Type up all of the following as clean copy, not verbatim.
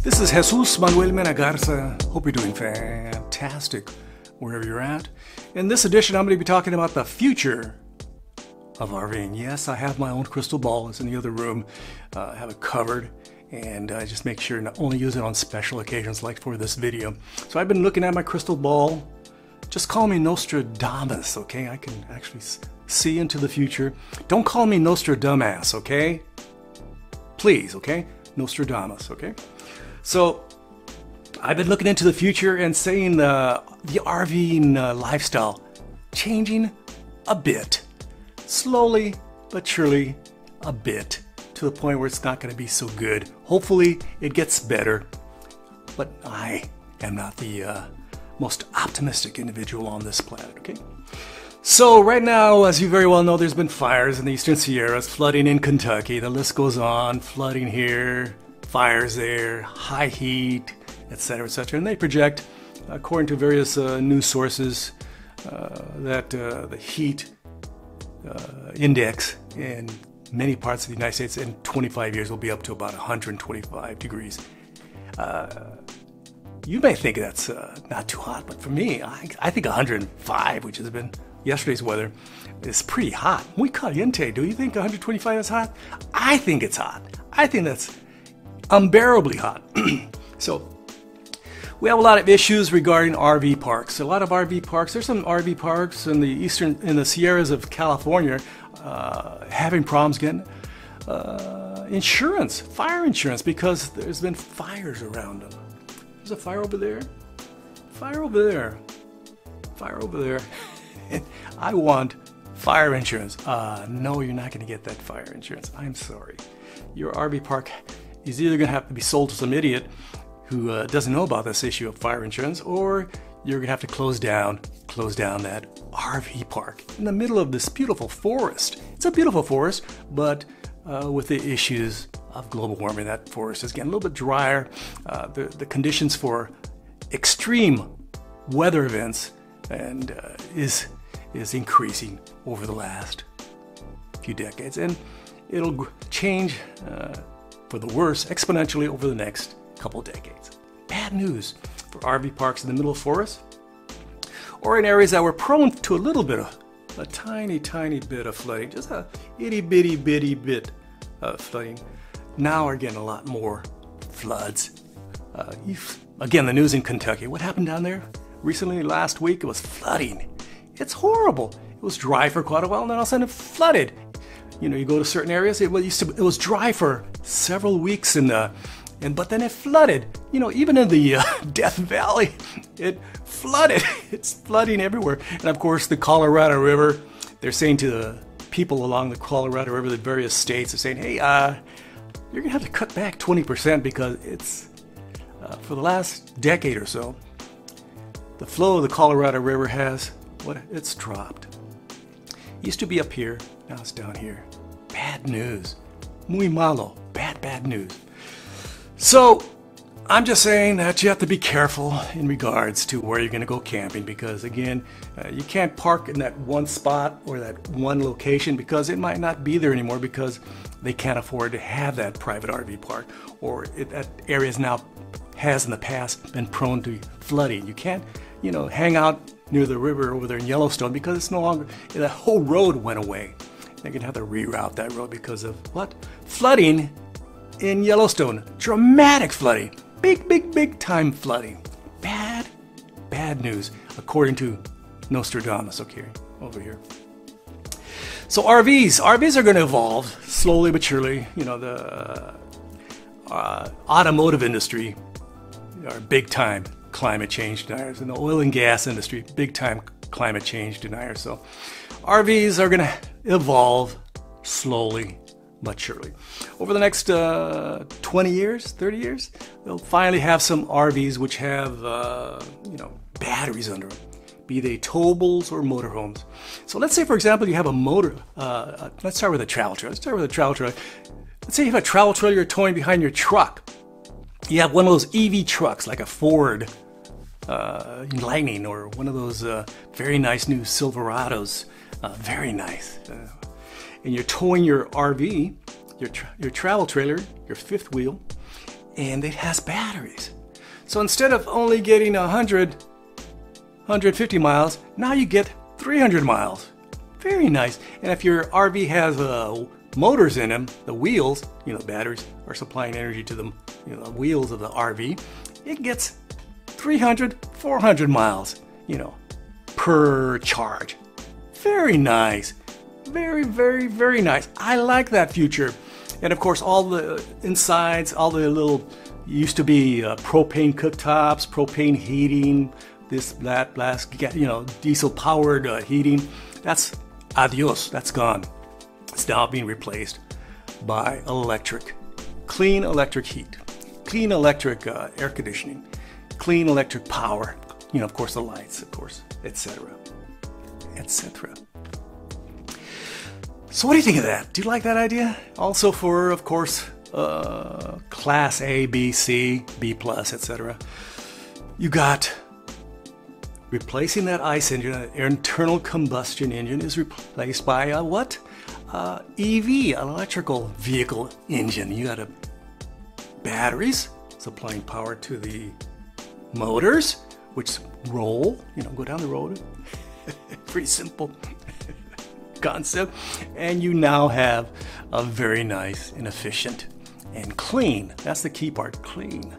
This is Jesus Manuel Menagarza. Hope you're doing fantastic wherever you're at. In this edition, I'm going to be talking about the future of RVing. Yes, I have my own crystal ball. It's in the other room. I have it covered, and I just make sure to only use it on special occasions like for this video. So I've been looking at my crystal ball. Just call me Nostradamus, okay? I can actually see into the future. Don't call me Nostradamus, okay? Please, okay? Nostradamus, okay? So I've been looking into the future and saying the RVing lifestyle changing a bit. Slowly but surely a bit, to the point where it's not going to be so good. Hopefully it gets better, but I am not the most optimistic individual on this planet, okay? So right now, as you very well know, there's been fires in the Eastern Sierras, flooding in Kentucky, the list goes on, flooding here, fires there, high heat, etc., etc. And they project, according to various news sources, that the heat index in many parts of the United States in 25 years will be up to about 125 degrees. You may think that's not too hot, but for me, I think 105, which has been yesterday's weather, is pretty hot. Muy caliente. Do you think 125 is hot? I think it's hot. I think that's unbearably hot. So we have a lot of issues regarding RV parks. A lot of RV parks. There's some RV parks in the Sierras of California having problems getting insurance, fire insurance, because there's been fires around them. There's a fire over there, fire over there, fire over there. I want fire insurance. No, you're not going to get that fire insurance. I'm sorry. Your RV park is either going to have to be sold to some idiot who doesn't know about this issue of fire insurance, or you're going to have to close down that RV park in the middle of this beautiful forest. It's a beautiful forest, but with the issues of global warming, that forest is getting a little bit drier. The conditions for extreme weather events and is increasing over the last few decades, and it'll change for the worse exponentially over the next couple decades. Bad news for RV parks in the middle of forests, or in areas that were prone to a little bit of a tiny bit of flooding, just a itty bitty bit of flooding, now are getting a lot more floods. Again, the news in Kentucky. What happened down there recently? Last week it was flooding. It's horrible. It was dry for quite a while, and then all of a sudden it flooded. You know, you go to certain areas, it was dry for several weeks, but then it flooded. You know, even in the Death Valley, it flooded. It's flooding everywhere. And of course, the Colorado River, they're saying to the people along the Colorado River, the various states, are saying, hey, you're going to have to cut back 20% because it's, for the last decade or so, the flow of the Colorado River it's dropped. It used to be up here, now it's down here. Bad news. Muy malo. Bad news. So, I'm just saying that you have to be careful in regards to where you're going to go camping, because again, you can't park in that one spot or that one location because it might not be there anymore because they can't afford to have that private RV park, or that area has in the past been prone to flooding. You can't, hang out near the river over there in Yellowstone because it's no longer, that whole road went away. They're going to have to reroute that road because of what? Flooding in Yellowstone. Dramatic flooding. Big time flooding. Bad news, according to Nostradamus, okay, over here. So RVs are going to evolve slowly but surely. The automotive industry are big time climate change deniers, and the oil and gas industry, big time climate change deniers. So RVs are going to evolve slowly but surely. Over the next 20 years, 30 years, they'll finally have some RVs which have, batteries under them, be they towables or motorhomes. So let's say, for example, you have a let's start with a travel trailer. Let's say you have a travel trailer you're towing behind your truck. You have one of those EV trucks, like a Ford Lightning, or one of those very nice new Silverados, very nice. And you're towing your RV, your travel trailer, your fifth wheel, and it has batteries. So instead of only getting 150 miles, now you get 300 miles. Very nice. And if your RV has motors in them, the wheels, batteries are supplying energy to the wheels of the RV, it gets 300, 400 miles, per charge. Very nice. Very, very, very nice. I like that future. And of course, all the insides, all the little, used to be propane cooktops, propane heating, this, that, diesel powered heating. That's adios. That's gone. It's now being replaced by electric, clean electric heat, clean electric air conditioning, clean electric power, of course the lights, of course, etc., etc. So what do you think of that? Do you like that idea? Also for, of course, class A, B, C, B+, etc. You got replacing that ICE engine, an internal combustion engine is replaced by a what? EV, an electrical vehicle engine. You got batteries supplying power to the motors, which roll, go down the road. Pretty simple concept. And you now have a very nice and efficient and clean, that's the key part, clean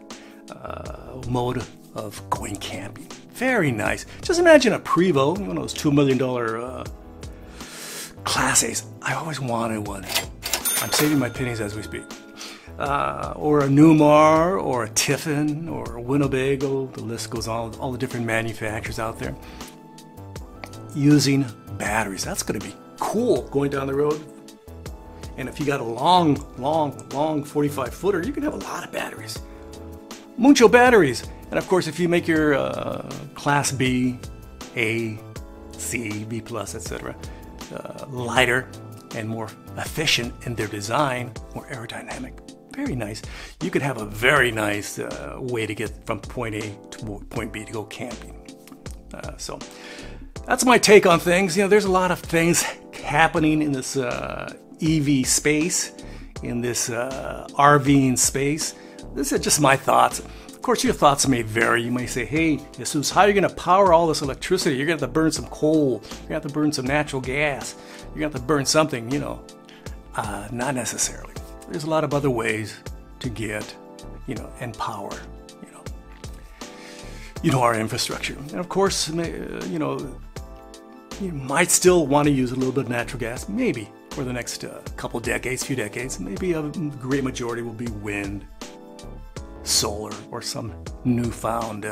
mode of going camping. Very nice. Just imagine a Prevost, one of those $2 million Class A's. I always wanted one. I'm saving my pennies as we speak. Or a Newmar, or a Tiffin, or a Winnebago. The list goes on. All the different manufacturers out there using batteries. That's going to be cool going down the road. And if you got a long 45 footer, you can have a lot of batteries. Mucho batteries. And of course, if you make your Class B, A, C, B+, etc. Lighter and more efficient in their design, more aerodynamic, very nice. You could have a very nice way to get from point A to point B to go camping. So that's my take on things. There's a lot of things happening in this EV space, in this RVing space. This is just my thoughts. Of course, your thoughts may vary. You may say, hey, Jesus, how are you going to power all this electricity? You're going to have to burn some coal. You're going to have to burn some natural gas. You're going to have to burn something, not necessarily. There's a lot of other ways to get, and power, our infrastructure. And of course, you might still want to use a little bit of natural gas, maybe for the next few decades. Maybe a great majority will be wind, solar, or some newfound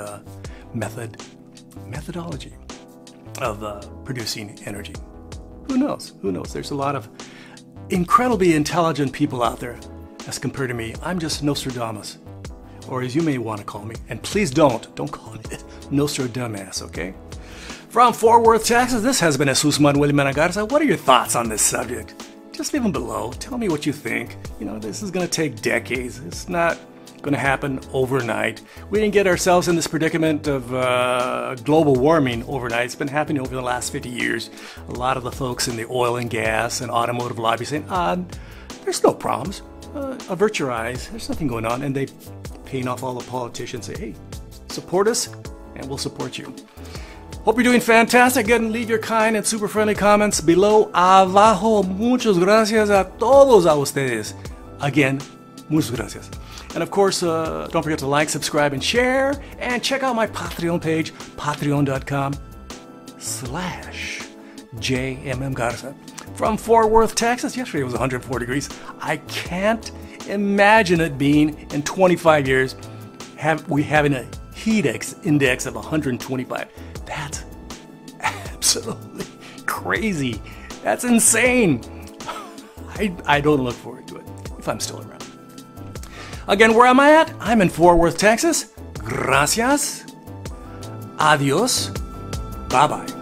methodology of producing energy. Who knows? There's a lot of incredibly intelligent people out there as compared to me. I'm just Nostradamus, or as you may want to call me, and please don't call me Nostradamus, okay? From Fort Worth, Texas, this has been Jesus Manuel Garza. What are your thoughts on this subject? Just leave them below. Tell me what you think. This is going to take decades. It's not going to happen overnight. We didn't get ourselves in this predicament of global warming overnight. It's been happening over the last 50 years. A lot of the folks in the oil and gas and automotive lobby saying, there's no problems. Avert your eyes. There's nothing going on. And they paying off all the politicians, say, hey, support us and we'll support you. Hope you're doing fantastic. Again, leave your kind and super friendly comments below, abajo. Muchas gracias a todos a ustedes. Again, muchas gracias. And of course, don't forget to like, subscribe, and share. And check out my Patreon page, patreon.com/JMMGarza. From Fort Worth, Texas. Yesterday it was 104 degrees. I can't imagine it being in 25 years we having a heat index of 125. That's absolutely crazy. That's insane. I don't look forward to it if I'm still around. Again, where am I at? I'm in Fort Worth, Texas. Gracias. Adios. Bye-bye.